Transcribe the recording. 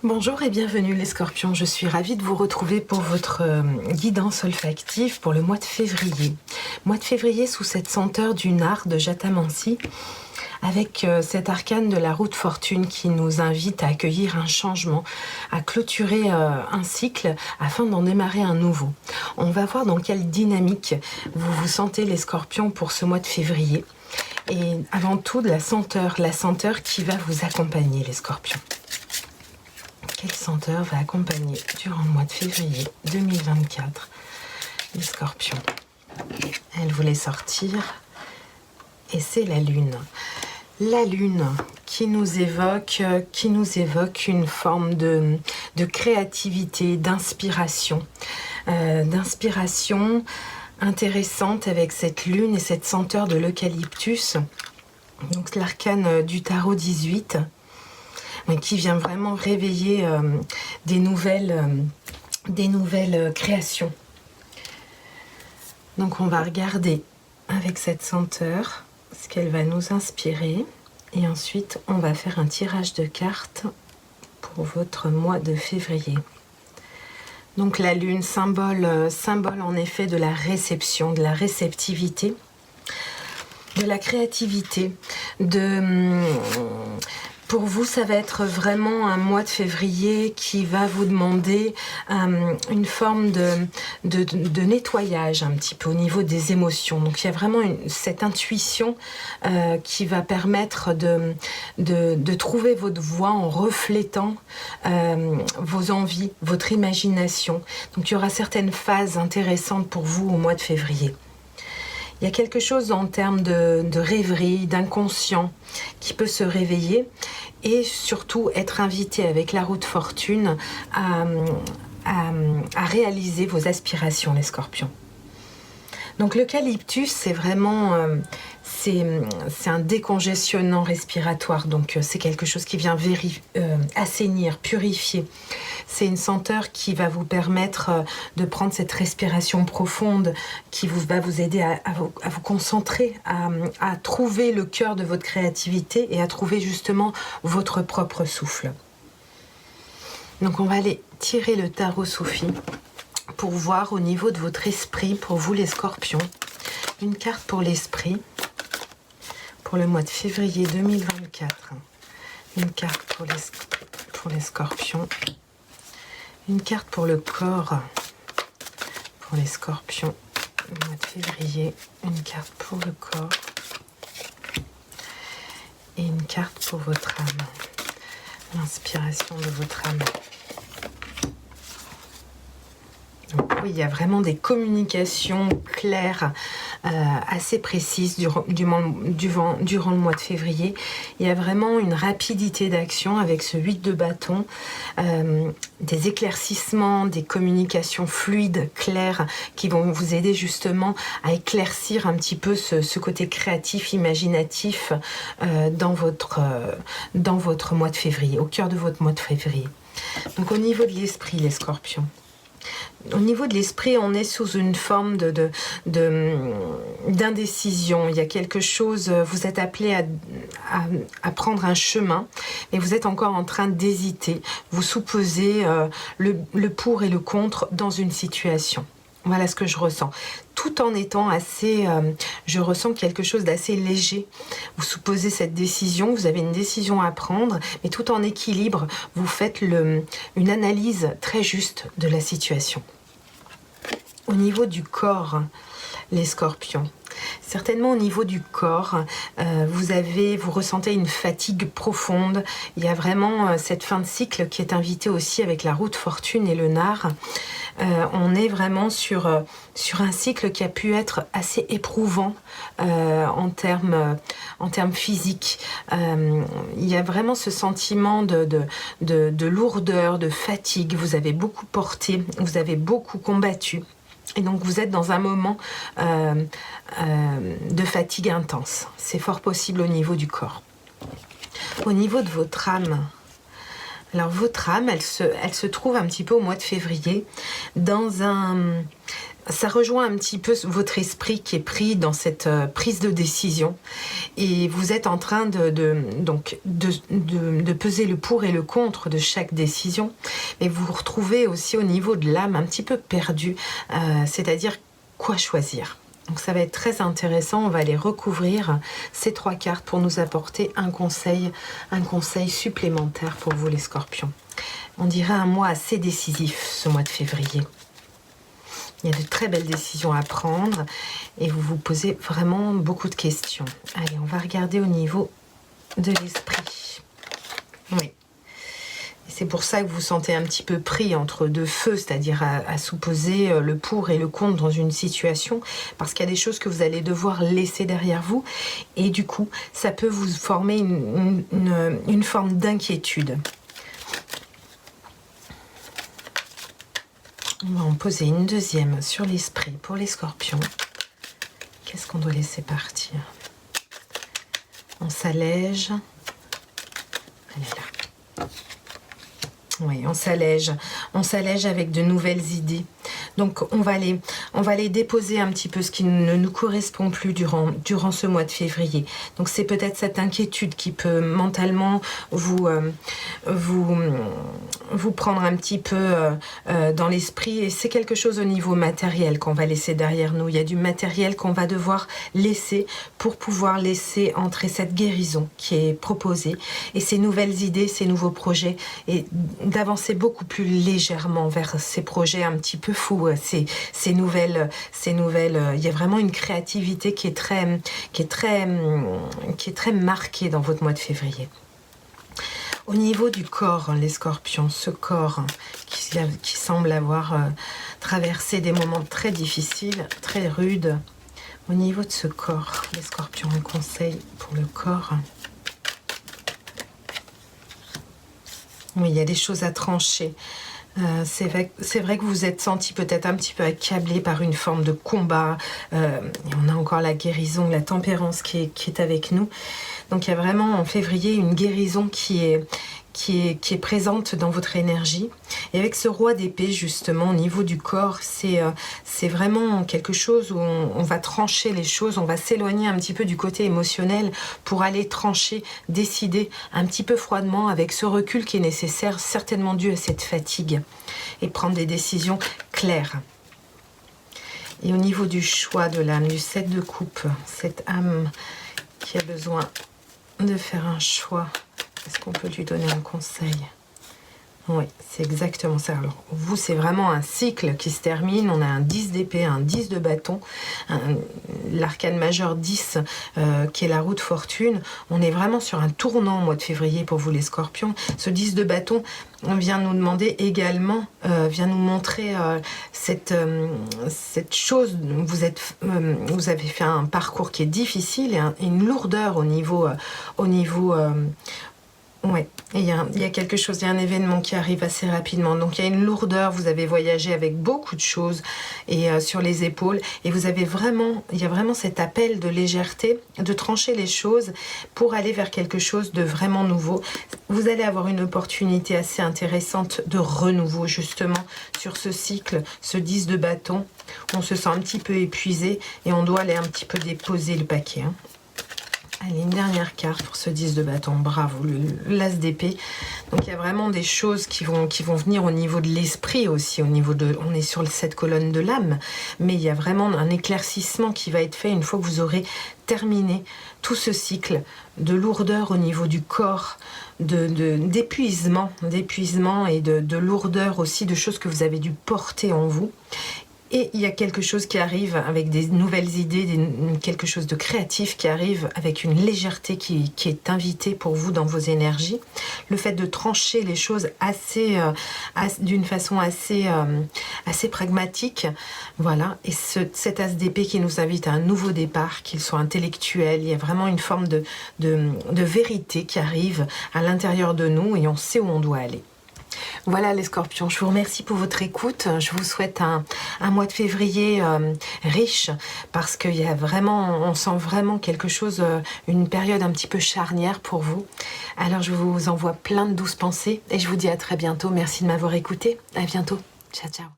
Bonjour et bienvenue les scorpions, je suis ravie de vous retrouver pour votre guidance olfactive pour le mois de février. Mois de février sous cette senteur du nard de Jatamansi, avec cet arcane de la roue de fortune qui nous invite à accueillir un changement, à clôturer un cycle afin d'en démarrer un nouveau. On va voir dans quelle dynamique vous vous sentez les scorpions pour ce mois de février. Et avant tout de la senteur qui va vous accompagner les scorpions. Quelle senteur va accompagner durant le mois de février 2024 les scorpions? Elle voulait sortir et c'est la lune. La lune qui nous évoque une forme de créativité, d'inspiration intéressante avec cette lune et cette senteur de l'eucalyptus. Donc l'arcane du tarot 18. Qui vient vraiment réveiller des nouvelles créations. Donc on va regarder avec cette senteur ce qu'elle va nous inspirer et ensuite on va faire un tirage de cartes pour votre mois de février. Donc la lune, symbole en effet de la réception, de la réceptivité, de la créativité, pour vous, ça va être vraiment un mois de février qui va vous demander une forme de nettoyage un petit peu au niveau des émotions. Donc il y a vraiment cette intuition qui va permettre de trouver votre voie en reflétant vos envies, votre imagination. Donc il y aura certaines phases intéressantes pour vous au mois de février. Il y a quelque chose en termes de rêverie, d'inconscient qui peut se réveiller et surtout être invité avec la roue de fortune à réaliser vos aspirations, les scorpions. Donc l'eucalyptus, c'est vraiment c'est un décongestionnant respiratoire, donc c'est quelque chose qui vient assainir, purifier. C'est une senteur qui va vous permettre de prendre cette respiration profonde qui va vous aider à vous concentrer, à trouver le cœur de votre créativité et à trouver justement votre propre souffle. Donc on va aller tirer le tarot Soufi pour voir au niveau de votre esprit, pour vous les scorpions, une carte pour l'esprit, pour le mois de février 2024, une carte pour les scorpions, une carte pour le corps, pour les scorpions, le mois de février, une carte pour le corps, et une carte pour votre âme, l'inspiration de votre âme. Donc, oui, il y a vraiment des communications claires, assez précises durant le mois de février. Il y a vraiment une rapidité d'action avec ce 8 de bâton, des éclaircissements, des communications fluides, claires, qui vont vous aider justement à éclaircir un petit peu ce côté créatif, imaginatif dans votre mois de février, au cœur de votre mois de février. Donc au niveau de l'esprit, les scorpions. Au niveau de l'esprit, on est sous une forme d'indécision. Il y a quelque chose, vous êtes appelé à prendre un chemin, mais vous êtes encore en train d'hésiter. Vous soupesez le pour et le contre dans une situation. Voilà ce que je ressens. Tout en étant je ressens quelque chose d'assez léger. Vous supposez cette décision, vous avez une décision à prendre, mais tout en équilibre, vous faites une analyse très juste de la situation. Au niveau du corps, les scorpions, certainement au niveau du corps, vous ressentez une fatigue profonde. Il y a vraiment cette fin de cycle qui est invitée aussi avec la roue de fortune et le nard. On est vraiment sur un cycle qui a pu être assez éprouvant en termes physiques. Il y a vraiment ce sentiment de lourdeur, de fatigue. Vous avez beaucoup porté, vous avez beaucoup combattu. Et donc vous êtes dans un moment de fatigue intense. C'est fort possible au niveau du corps. Au niveau de votre âme, alors votre âme, elle se trouve un petit peu au mois de février dans ça rejoint un petit peu votre esprit qui est pris dans cette prise de décision. Et vous êtes en train donc de peser le pour et le contre de chaque décision. Mais vous vous retrouvez aussi au niveau de l'âme un petit peu perdu, c'est-à-dire quoi choisir. Donc ça va être très intéressant, on va aller recouvrir ces 3 cartes pour nous apporter un conseil supplémentaire pour vous les scorpions. On dirait un mois assez décisif ce mois de février. Il y a de très belles décisions à prendre et vous vous posez vraiment beaucoup de questions. Allez, on va regarder au niveau de l'esprit. Oui. C'est pour ça que vous vous sentez un petit peu pris entre 2 feux, c'est-à-dire à supposer le pour et le contre dans une situation, parce qu'il y a des choses que vous allez devoir laisser derrière vous, et du coup, ça peut vous former une forme d'inquiétude. On va en poser une deuxième sur l'esprit pour les scorpions. Qu'est-ce qu'on doit laisser partir? On s'allège. Elle est là. Oui, on s'allège avec de nouvelles idées. Donc on va aller déposer un petit peu ce qui ne nous correspond plus durant ce mois de février. Donc c'est peut-être cette inquiétude qui peut mentalement vous prendre un petit peu dans l'esprit. Et c'est quelque chose au niveau matériel qu'on va laisser derrière nous. Il y a du matériel qu'on va devoir laisser pour pouvoir laisser entrer cette guérison qui est proposée. Et ces nouvelles idées, ces nouveaux projets, et d'avancer beaucoup plus légèrement vers ces projets un petit peu fous, ces nouvelles, il y a vraiment une créativité qui est très marquée dans votre mois de février. Au niveau du corps, les scorpions, ce corps qui semble avoir traversé des moments très difficiles, très rudes. Au niveau de ce corps, les scorpions, un conseil pour le corps. Oui, il y a des choses à trancher. C'est vrai que vous vous êtes senti peut-être un petit peu accablé par une forme de combat. Et on a encore la guérison, la tempérance qui est avec nous. Donc il y a vraiment en février une guérison qui est présente dans votre énergie. Et avec ce roi d'épée, justement, au niveau du corps, c'est vraiment quelque chose où on va trancher les choses, on va s'éloigner un petit peu du côté émotionnel pour aller trancher, décider un petit peu froidement avec ce recul qui est nécessaire, certainement dû à cette fatigue, et prendre des décisions claires. Et au niveau du choix de l'âme, du 7 de coupe, cette âme qui a besoin de faire un choix, est-ce qu'on peut lui donner un conseil? Oui, c'est exactement ça. Alors, vous, c'est vraiment un cycle qui se termine. On a un 10 d'épée, un 10 de bâton, l'arcane majeur 10 qui est la roue de fortune. On est vraiment sur un tournant au mois de février pour vous les scorpions. Ce 10 de bâton vient nous demander également, vient nous montrer cette chose. Vous avez fait un parcours qui est difficile et une lourdeur au niveau ouais, il y a quelque chose, il y a un événement qui arrive assez rapidement. Donc il y a une lourdeur, vous avez voyagé avec beaucoup de choses et sur les épaules. Et il y a vraiment cet appel de légèreté, de trancher les choses pour aller vers quelque chose de vraiment nouveau. Vous allez avoir une opportunité assez intéressante de renouveau justement sur ce cycle, ce 10 de bâton. On se sent un petit peu épuisé et on doit aller un petit peu déposer le paquet, hein. Allez, une dernière carte pour ce 10 de bâton, bravo, l'as d'épée. Donc il y a vraiment des choses qui vont venir au niveau de l'esprit aussi, on est sur cette colonne de l'âme, mais il y a vraiment un éclaircissement qui va être fait une fois que vous aurez terminé tout ce cycle de lourdeur au niveau du corps, d'épuisement et de lourdeur aussi, de choses que vous avez dû porter en vous. Et il y a quelque chose qui arrive avec des nouvelles idées, quelque chose de créatif qui arrive avec une légèreté qui est invitée pour vous dans vos énergies. Le fait de trancher les choses d'une façon assez pragmatique. Voilà. Et cet as d'épée qui nous invite à un nouveau départ, qu'il soit intellectuel. Il y a vraiment une forme de vérité qui arrive à l'intérieur de nous et on sait où on doit aller. Voilà les scorpions, je vous remercie pour votre écoute. Je vous souhaite un mois de février riche parce qu'il y a vraiment, on sent vraiment quelque chose, une période un petit peu charnière pour vous. Alors je vous envoie plein de douces pensées et je vous dis à très bientôt. Merci de m'avoir écouté. À bientôt. Ciao, ciao.